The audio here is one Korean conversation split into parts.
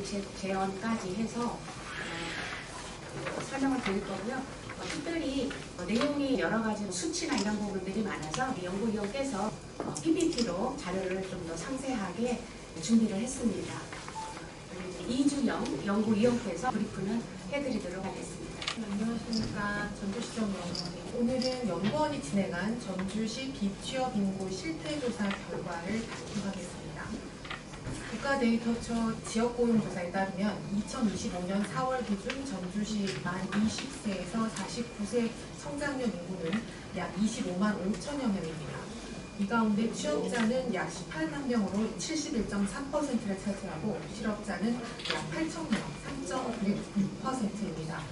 정책 제언까지 해서 설명을 드릴 거고요. 특별히 내용이 여러 가지 수치나 이런 부분들이 많아서 연구위원께서 PPT로 자료를 좀 더 상세하게 준비를 했습니다. 이주영 연구위원께서 브리프는 해드리도록 하겠습니다. 안녕하십니까. 전주시정 연구원입니다. 오늘은 연구원이 진행한 전주시 비취업 인구 실태조사 결과를 발표하겠습니다. 국가데이터처 지역고용조사에 따르면 2025년 4월 기준 전주시 만 20세에서 49세 성장률 인구는 약 25만 5천여 명입니다. 이 가운데 취업자는 약 18만 명으로 71.3%를 차지하고 실업자는 약 8천 명, 3.6%입니다.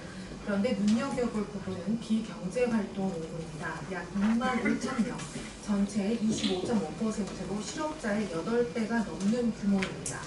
그런데 눈여겨볼 부분은 비경제활동 인구입니다. 약 6만 5천 명, 전체의 25.5%로 실업자의 8배가 넘는 규모입니다.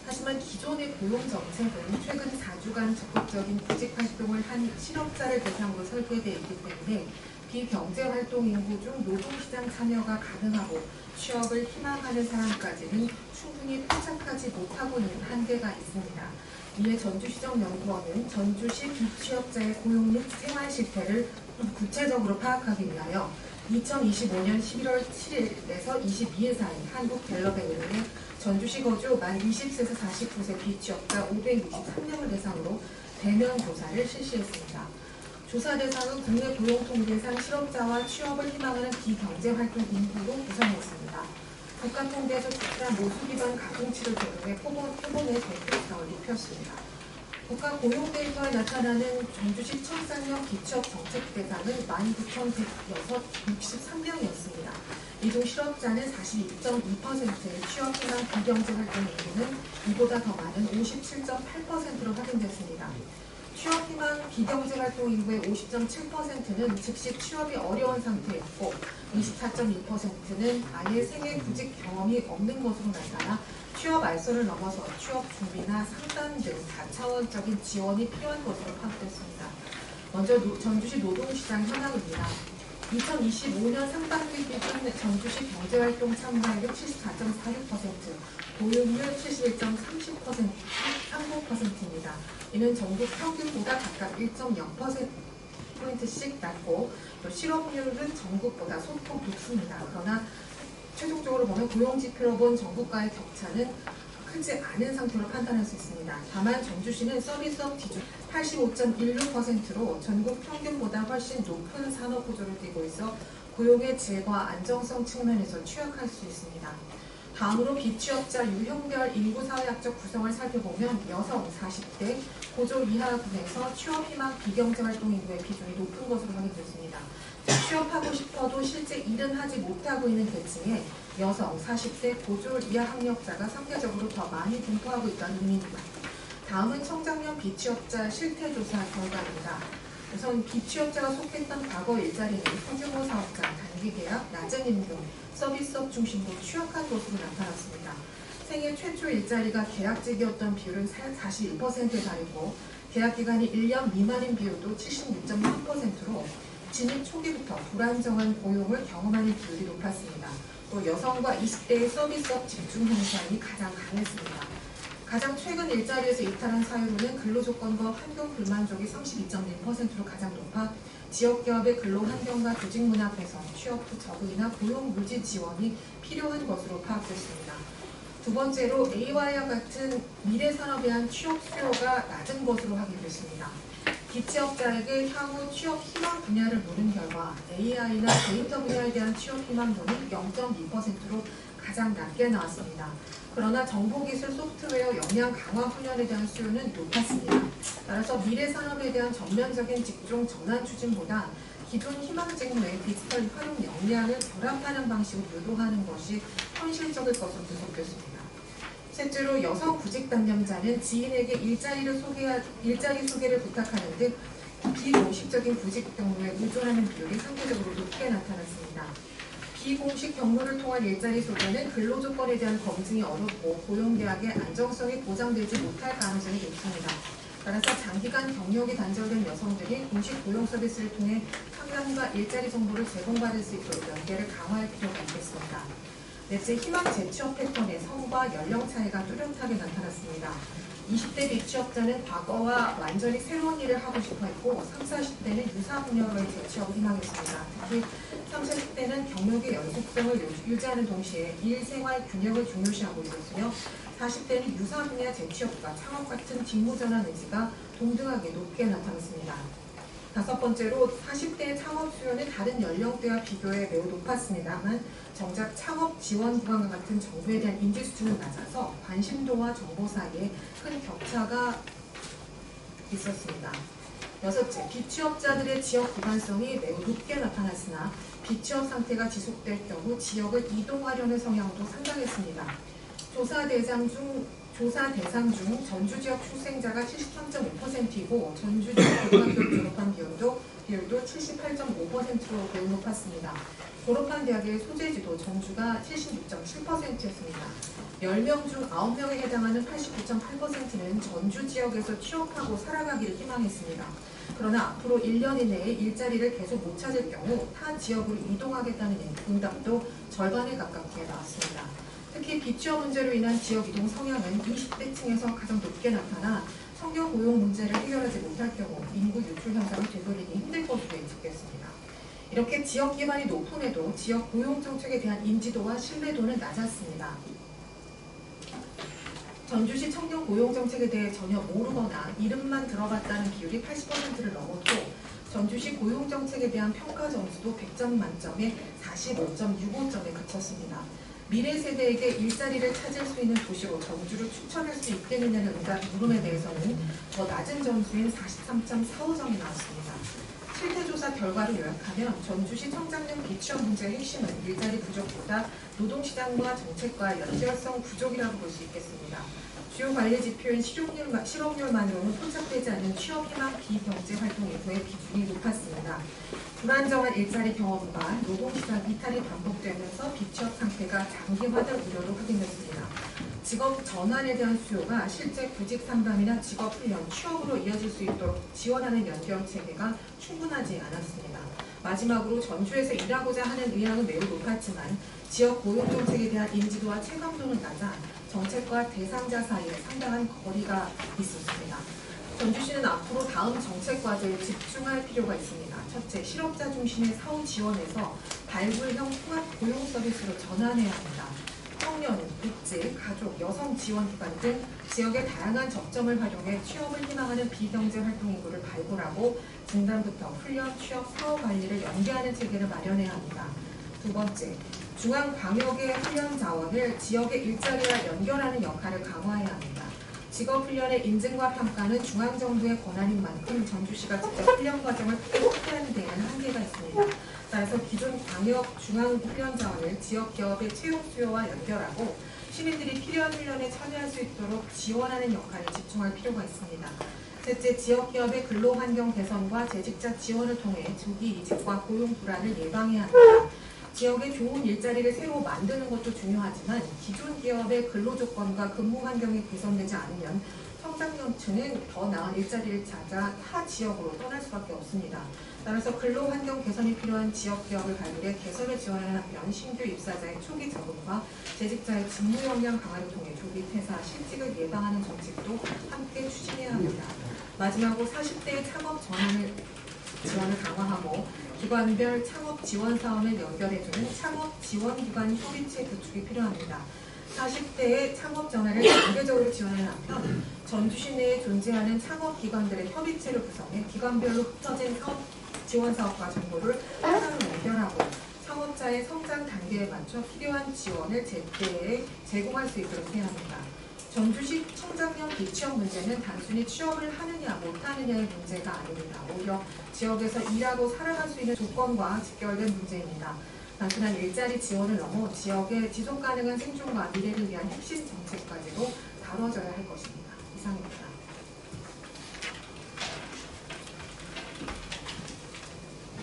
하지만 기존의 고용정책은 최근 4주간 적극적인 구직활동을 한 실업자를 대상으로 설계되어 있기 때문에 비경제활동 인구 중 노동시장 참여가 가능하고 취업을 희망하는 사람까지는 충분히 포착하지 못하고 있는 한계가 있습니다. 이에 전주시정 연구원은 전주시 비취업자의 고용 및 생활 실태를 구체적으로 파악하기 위하여 2025년 11월 7일에서 22일 사이 한국갤럽에 의해 전주시 거주 만 20세에서 49세 비취업자 563명을 대상으로 대면 조사를 실시했습니다. 조사 대상은 국내 고용통계상 실업자와 취업을 희망하는 비경제활동 인구로 구성했습니다. 국가통계에서 제출한 모수 기반 가중치를 적용해 표본의 대표성을 입혔습니다. 국가 고용 데이터에 나타나는 전주시 청산형 비취업 정책 대상은 19,063명이었습니다. 이 중 실업자는 42.2%의 취업 희망 비경제활동 인구는 이보다 더 많은 57.8%로 확인됐습니다. 취업 희망 비경제활동 인구의 50.7%는 즉시 취업이 어려운 상태였고 24.2%는 아예 생애 구직 경험이 없는 것으로 나타나 취업 알선을 넘어서 취업 준비나 상담 등 다차원적인 지원이 필요한 것으로 파악됐습니다. 먼저 전주시 노동시장 현황입니다. 2025년 상반기 기준 전주시 경제활동 참가율 74.46%, 고용률 71.39%입니다. 이는 전국 평균보다 각각 1.0%포인트씩 낮고 또 실업률은 전국보다 소폭 높습니다. 그러나 최종적으로 보면 고용지표로 본 전국과의 격차는 크지 않은 상태로 판단할 수 있습니다. 다만 전주시는 서비스업 기준 85.16%로 전국 평균보다 훨씬 높은 산업 구조를 띠고 있어 고용의 질과 안정성 측면에서 취약할 수 있습니다. 다음으로 비취업자 유형별 인구사회학적 구성을 살펴보면 여성 40대 고졸 이하군에서 취업 희망 비경제활동 인구의 비중이 높은 것으로 확인됐습니다. 취업하고 싶어도 실제 일은 하지 못하고 있는 계층에 여성 40대 고졸 이하 학력자가 상대적으로 더 많이 분포하고 있다는 의미입니다. 다음은 청장년 비취업자 실태조사 결과입니다. 우선 비취업자가 속했던 과거 일자리는 소규모 사업자, 단기계약, 낮은 임금, 서비스업 중심으로 취약한 것으로 나타났습니다. 생애 최초 일자리가 계약직이었던 비율은 41%에 달했고 계약기간이 1년 미만인 비율도 76.3%로 진입 초기부터 불안정한 고용을 경험하는 비율이 높았습니다. 또 여성과 20대의 서비스업 집중 현상이 가장 강했습니다. 가장 최근 일자리에서 이탈한 사유로는 근로조건과 환경 불만족이 32.1%로 가장 높아 지역기업의 근로환경과 조직문화 개선, 취업 후 적응이나 고용 유지 지원이 필요한 것으로 파악됐습니다. 두 번째로 A와와 같은 미래 산업에 대한 취업 수요가 낮은 것으로 확인됐습니다. 비취업자에게 향후 취업 희망 분야를 물은 결과 AI나 데이터 분야에 대한 취업 희망도는 0.2%로 가장 낮게 나왔습니다. 그러나 정보기술 소프트웨어 역량 강화 훈련에 대한 수요는 높았습니다. 따라서 미래 산업에 대한 전면적인 직종 전환 추진보다 기존 희망 직무의 디지털 활용 역량을 결합하는 방식으로 유도하는 것이 현실적일 것으로 분석됐습니다. 셋째로 여성 구직 담당자는 지인에게 일자리 소개를 부탁하는 등 비공식적인 구직 경로에 의존하는 비율이 상대적으로 높게 나타났습니다. 비공식 경로를 통한 일자리 소개는 근로조건에 대한 검증이 어렵고 고용계약의 안정성이 보장되지 못할 가능성이 높습니다. 따라서 장기간 경력이 단절된 여성들이 공식 고용 서비스를 통해 상담과 일자리 정보를 제공받을 수 있도록 연계를 강화할 필요가 있겠습니다. 넷째, 희망 재취업 패턴의 성과 연령 차이가 뚜렷하게 나타났습니다. 20대 비취업자는 과거와 완전히 새로운 일을 하고 싶어 했고 30, 40대는 유사 분야로의 재취업을 희망했습니다. 특히 30, 40대는 경력의 연속성을 유지하는 동시에 일, 생활 균형을 중요시하고 있었으며 40대는 유사 분야 재취업과 창업 같은 직무전환 의지가 동등하게 높게 나타났습니다. 다섯 번째로 40대의 창업 수요는 다른 연령대와 비교해 매우 높았습니다만 정작 창업 지원 구간과 같은 정부에 대한 인지 수준은 낮아서 관심도와 정보 사이에 큰 격차가 있었습니다. 여섯째, 비취업자들의 지역 구간성이 매우 높게 나타났으나 비취업 상태가 지속될 경우 지역을 이동하려는 성향도 상당했습니다. 조사 대상 중 전주 지역 출생자가 73.5%이고 전주 지역 고등학교를 졸업한 비율도 78.5%로 매우 높았습니다. 졸업한 대학의 소재지도 전주가 76.7%였습니다. 10명 중 9명에 해당하는 89.8%는 전주 지역에서 취업하고 살아가기를 희망했습니다. 그러나 앞으로 1년 이내에 일자리를 계속 못 찾을 경우 타 지역으로 이동하겠다는 응답도 절반에 가깝게 나왔습니다. 특히 비취업 문제로 인한 지역 이동 성향은 20대층에서 가장 높게 나타나 청년 고용 문제를 해결하지 못할 경우 인구 유출 현상을 되돌리기 힘들 것으로 예측됐습니다. 이렇게 지역 기반이 높음에도 지역 고용 정책에 대한 인지도와 신뢰도는 낮았습니다. 전주시 청년 고용 정책에 대해 전혀 모르거나 이름만 들어봤다는 비율이 80%를 넘었고 전주시 고용 정책에 대한 평가 점수도 100점 만점에 45.65점에 그쳤습니다. 미래 세대에게 일자리를 찾을 수 있는 도시로 전주를 추천할 수 있겠느냐는 물음에 대해서는 더 낮은 점수인 43.45점이 나왔습니다. 실태조사 결과를 요약하면 전주시 청장년 비취업 문제의 핵심은 일자리 부족보다 노동시장과 정책과의 연결성 부족이라고 볼 수 있겠습니다. 주요 관리 지표인 실업률만으로는 포착되지 않는 취업 희망 비경제 활동 일부의 비중이 높았습니다. 불안정한 일자리 경험과 노동시장 이탈이 반복되면서 비취업 상태가 장기화될 우려로 확인됐습니다. 직업 전환에 대한 수요가 실제 구직 상담이나 직업 훈련, 취업으로 이어질 수 있도록 지원하는 연결 체계가 충분하지 않았습니다. 마지막으로 전주에서 일하고자 하는 의향은 매우 높았지만 지역 고용 정책에 대한 인지도와 체감도는 낮아 정책과 대상자 사이에 상당한 거리가 있었습니다. 전주시는 앞으로 다음 정책 과제에 집중할 필요가 있습니다. 첫째, 실업자 중심의 사후 지원에서 발굴형 통합 고용 서비스로 전환해야 합니다. 청년, 복지, 가족, 여성 지원 기관 등 지역의 다양한 접점을 활용해 취업을 희망하는 비경제 활동 인구를 발굴하고 진단부터 훈련, 취업, 사업 관리를 연계하는 체계를 마련해야 합니다. 두 번째, 중앙광역의 훈련 자원을 지역의 일자리와 연결하는 역할을 강화해야 합니다. 직업훈련의 인증과 평가는 중앙정부의 권한인 만큼 전주시가 직접 훈련 과정을 확대하는 데에는 한계가 있습니다. 따라서 기존 광역 중앙훈련 자원을 지역 기업의 채용 수요와 연결하고 시민들이 필요한 훈련에 참여할 수 있도록 지원하는 역할에 집중할 필요가 있습니다. 셋째, 지역 기업의 근로환경 개선과 재직자 지원을 통해 조기 이직과 고용 불안을 예방해야 합니다. 지역에 좋은 일자리를 새로 만드는 것도 중요하지만 기존 기업의 근로조건과 근무 환경이 개선되지 않으면 청장년층은 더 나은 일자리를 찾아 타 지역으로 떠날 수밖에 없습니다. 따라서 근로환경 개선이 필요한 지역 기업을 발굴해 개선을 지원하는 한편 신규 입사자의 초기 적응과 재직자의 직무 역량 강화를 통해 조기 퇴사, 실직을 예방하는 정책도 함께 추진해야 합니다. 마지막으로 40대의 창업 지원을 강화하고 기관별 창업 지원 사원을 연결해주는 창업 지원 기관 협의체 구축이 필요합니다. 40대의 창업 전환을 단계적으로 지원하는 한편 전주시 내에 존재하는 창업 기관들의 협의체를 구성해 기관별로 흩어진 지원 사업과 정보를 하나로 연결하고 창업자의 성장 단계에 맞춰 필요한 지원을 제때에 제공할 수 있도록 해야 합니다. 전주시 청장년 비취업 문제는 단순히 취업을 하느냐 못하느냐의 문제가 아닙니다. 오히려 지역에서 일하고 살아갈 수 있는 조건과 직결된 문제입니다. 단순한 일자리 지원을 넘어 지역의 지속가능한 생존과 미래를 위한 핵심 정책까지도 다뤄져야 할 것입니다. 이상입니다.